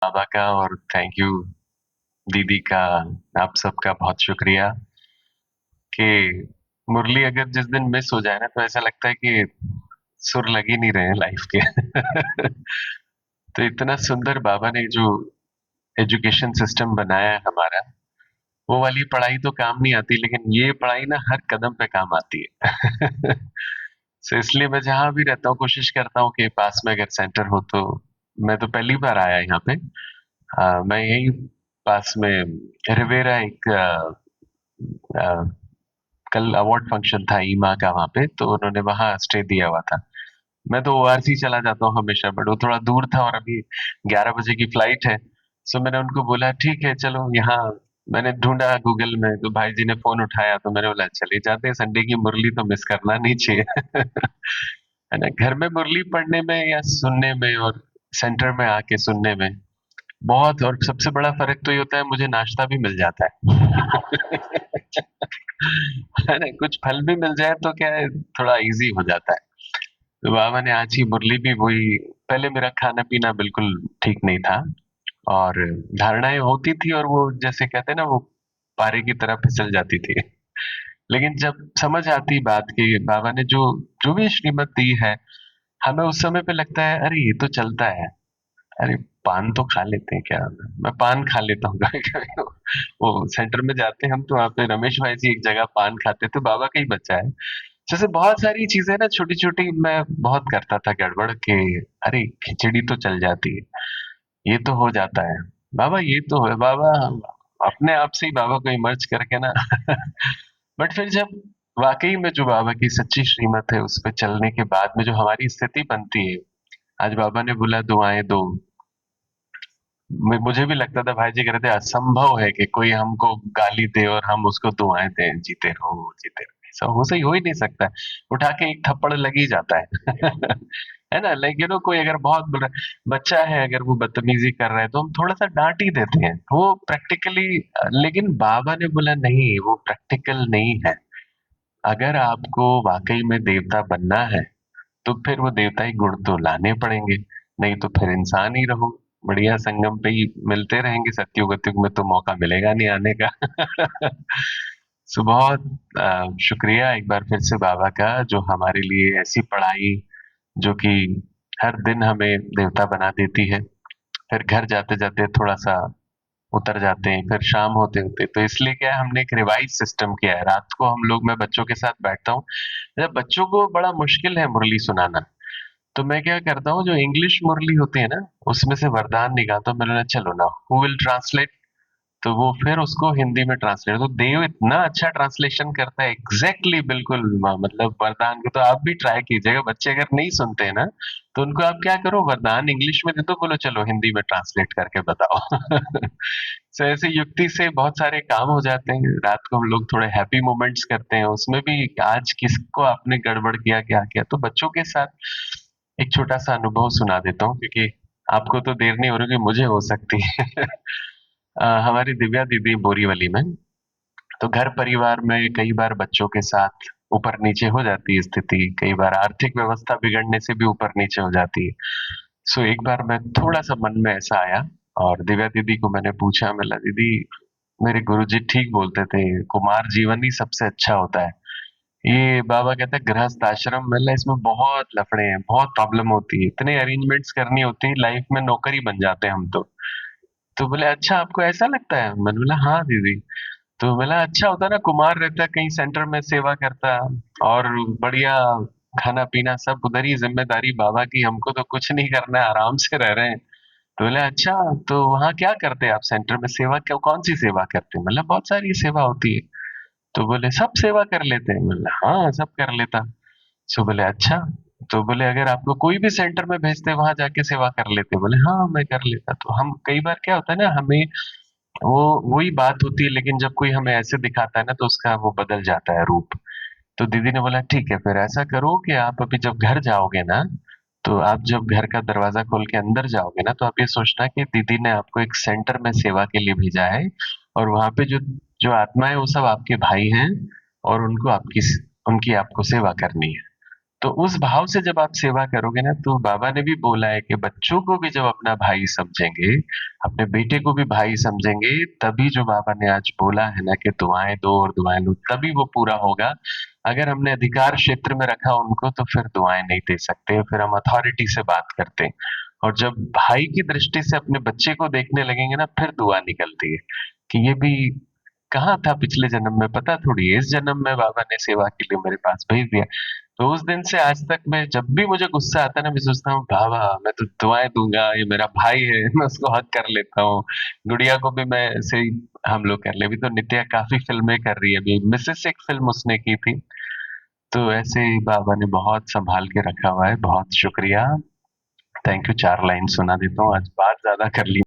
बाबा का और thank you दीदी का। आप सबका बहुत शुक्रिया कि मुरली अगर जिस दिन मिस हो जाए ना तो ऐसा लगता है कि सुर लग ही नहीं रहे हैं लाइफ के। तो इतना सुंदर बाबा ने जो एजुकेशन सिस्टम बनाया है हमारा, वो वाली पढ़ाई तो काम नहीं आती, लेकिन ये पढ़ाई ना हर कदम पे काम आती है। सो इसलिए मैं जहां भी रहता हूँ कोशिश करता हूँ कि पास में अगर सेंटर हो तो। मैं तो पहली बार आया यहाँ पे। मैं यही पास में रिवेरा एक अ, कल अवार्ड फंक्शन था ईमा का वहां पे, तो उन्होंने वहां स्टे दिया हुआ था। मैं तो ओआरसी चला जाता हूँ हमेशा, बट वो थोड़ा दूर था और अभी 11 बजे की फ्लाइट है। सो मैंने उनको बोला ठीक है चलो यहाँ। मैंने ढूंढा गूगल में तो भाई जी ने फोन उठाया, तो मैंने बोला चले जाते हैं, संडे की मुरली तो मिस करना नहीं चाहिए। है ना, घर में मुरली पढ़ने में या सुनने में और सेंटर में आके सुनने में बहुत, और सबसे बड़ा फर्क तो ये होता है मुझे नाश्ता भी मिल जाता है। है ना, कुछ फल भी मिल जाए तो क्या है, थोड़ा इजी हो जाता है। तो बाबा ने आज ही मुरली भी वही। पहले मेरा खाना पीना बिल्कुल ठीक नहीं था और धारणाएं होती थी, और वो जैसे कहते हैं ना, वो पारे की तरह फिसल जाती थी। लेकिन जब समझ आती बात की बाबा ने जो जो भी श्रीमत दी है, हमें उस समय पे लगता है अरे ये तो चलता है। अरे पान तो खा लेते हैं क्या। मैं पान खा लेता हूँ कभी कभी। वो सेंटर में जाते हैं हम, तो वहाँ पे रमेश भाई जी एक जगह पान खाते, तो बाबा का ही बच्चा है। जैसे बहुत सारी चीजें ना छोटी छोटी मैं बहुत करता था गड़बड़ के। अरे खिचड़ी तो चल जाती है, ये तो हो जाता है। बाबा ये तो है बाबा, अपने आप से ही बाबा को इमर्ज करके ना। बट फिर जब वाकई में जो बाबा की सच्ची श्रीमत है उस पे चलने के बाद में जो हमारी स्थिति बनती है। आज बाबा ने बोला दुआएं दो। मुझे भी लगता था भाई जी कह रहे थे असंभव है कि कोई हमको गाली दे और हम उसको दुआएं दें, जीते रहो जीते रहो। ऐसा हो सही हो ही नहीं सकता है। उठा के एक थप्पड़ लग ही जाता है। है ना, लाइक कोई अगर बहुत बुरा बच्चा है, अगर वो बदतमीजी कर रहा है तो हम थोड़ा सा डांट ही देते हैं, वो प्रैक्टिकली। लेकिन बाबा ने बोला नहीं, वो प्रैक्टिकल नहीं है। अगर आपको वाकई में देवता बनना है तो फिर वो देवताई गुण तो लाने पड़ेंगे, नहीं तो फिर इंसान ही रहो। बढ़िया संगम पे ही मिलते रहेंगे, सत्युग अतयुग में तो मौका मिलेगा नहीं आने का। सो बहुत शुक्रिया एक बार फिर से बाबा का, जो हमारे लिए ऐसी पढ़ाई जो कि हर दिन हमें देवता बना देती है। फिर घर जाते जाते थोड़ा सा उतर जाते हैं, फिर शाम होते होते, तो इसलिए क्या है, हमने एक रिवाइज सिस्टम किया है। रात को हम लोग, मैं बच्चों के साथ बैठता हूँ। जब बच्चों को बड़ा मुश्किल है मुरली सुनाना, तो मैं क्या करता हूँ, जो इंग्लिश मुरली होती है ना, उसमें से वरदान निकालता हूँ। मैंने बोला चलो ना, हु विल ट्रांसलेट। तो वो फिर उसको हिंदी में ट्रांसलेट, तो देव इतना अच्छा ट्रांसलेशन करता है एग्जैक्टली बिल्कुल। मतलब वरदान को तो आप भी ट्राई कीजिएगा, बच्चे अगर नहीं सुनते हैं ना, तो उनको आप क्या करो, वरदान इंग्लिश में दे दो, बोलो चलो हिंदी में ट्रांसलेट करके बताओ। सो ऐसे युक्ति से बहुत सारे काम हो जाते हैं। रात को हम लोग थोड़े हैप्पी मोमेंट्स करते हैं, उसमें भी आज किसको आपने गड़बड़ किया क्या किया, तो बच्चों के साथ एक छोटा सा अनुभव सुना देता हूँ, क्योंकि आपको तो देर नहीं हो रही, मुझे हो सकती है। हमारी दिव्या दीदी बोरीवली में, तो घर परिवार में कई बार बच्चों के साथ ऊपर नीचे हो जाती है स्थिति, कई बार आर्थिक व्यवस्था बिगड़ने से भी ऊपर नीचे हो जाती है। सो एक बार मैं थोड़ा सा मन में ऐसा आया, और दिव्या दीदी को मैंने पूछा, मैं बोला दीदी, मेरे गुरुजी ठीक बोलते थे, कुमार जीवन ही सबसे अच्छा होता है। ये बाबा कहते हैं गृहस्थ आश्रम, मतलब इसमें बहुत लफड़े हैं, बहुत प्रॉब्लम होती है, इतने अरेंजमेंट्स करनी होती है, लाइफ में नौकरी बन जाते हैं हम तो बोले अच्छा आपको ऐसा लगता है। मैंने बोला हाँ दीदी। तो बोला अच्छा होता ना, कुमार रहता कहीं सेंटर में सेवा करता, और बढ़िया खाना पीना सब उधर ही, जिम्मेदारी बाबा की, हमको तो कुछ नहीं करना है, आराम से रह रहे हैं। तो बोले अच्छा, तो वहाँ क्या करते हैं आप सेंटर में, सेवा क्या, कौन सी सेवा करते हैं। मतलब बहुत सारी सेवा होती है। तो बोले सब सेवा कर लेते हैं। बोले हाँ सब कर लेता। सो बोले अच्छा, तो बोले अगर आपको कोई भी सेंटर में भेजते वहां जाके सेवा कर लेते। बोले हाँ मैं कर लेता। तो हम कई बार क्या होता है ना, हमें वो वही बात होती है, लेकिन जब कोई हमें ऐसे दिखाता है ना, तो उसका वो बदल जाता है रूप। तो दीदी ने बोला ठीक है, फिर ऐसा करो कि आप अभी जब घर जाओगे ना, तो आप जब घर का दरवाजा खोल के अंदर जाओगे ना, तो आप ये सोचना कि दीदी ने आपको एक सेंटर में सेवा के लिए भेजा है, और वहां पे जो जो आत्मा है वो सब आपके भाई हैं, और उनको आपकी उनकी आपको सेवा करनी है। तो उस भाव से जब आप सेवा करोगे ना, तो बाबा ने भी बोला है कि बच्चों को भी जब अपना भाई समझेंगे, अपने बेटे को भी भाई समझेंगे, तभी जो बाबा ने आज बोला है ना कि दुआएं दो और दुआएं लो, तभी वो पूरा होगा। अगर हमने अधिकार क्षेत्र में रखा उनको, तो फिर दुआएं नहीं दे सकते, फिर हम अथॉरिटी से बात करते हैं। और जब भाई की दृष्टि से अपने बच्चे को देखने लगेंगे ना, फिर दुआ निकलती है कि ये भी कहाँ था पिछले जन्म में, पता थोड़ी है, इस जन्म में बाबा ने सेवा के लिए मेरे पास भेज दिया। तो उस दिन से आज तक मैं जब भी मुझे गुस्सा आता है ना, मैं सोचता हूँ बाबा मैं तो दुआएं दूंगा, ये मेरा भाई है, मैं उसको हक कर लेता हूँ। गुड़िया को भी मैं ऐसे ही हम लोग कर ले। अभी तो नित्या काफी फिल्में कर रही है, अभी मिसेस एक फिल्म उसने की थी। तो ऐसे ही बाबा ने बहुत संभाल के रखा हुआ है। बहुत शुक्रिया। Thank you. 4 लाइन सुना देता हूँ, आज बात ज्यादा कर ली।